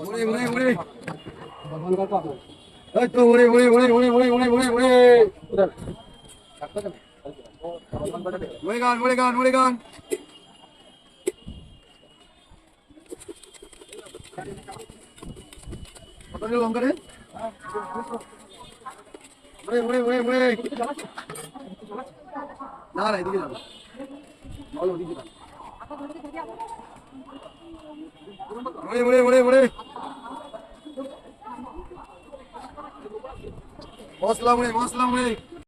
উড়ে উড়ে উড়ে এই তো উড়ে উড়ে উড়ে উড়ে উড়ে উড়ে উড়ে উড়ে উড়ে গান উড়ে গান উড়ে গান কত নিল লঙ্কা রে উড়ে উড়ে উড়ে উড়ে না না এদিকে যাবো বলো ওদিকে যাবো উড়ে উড়ে উড়ে উড়ে মশলা উড়ে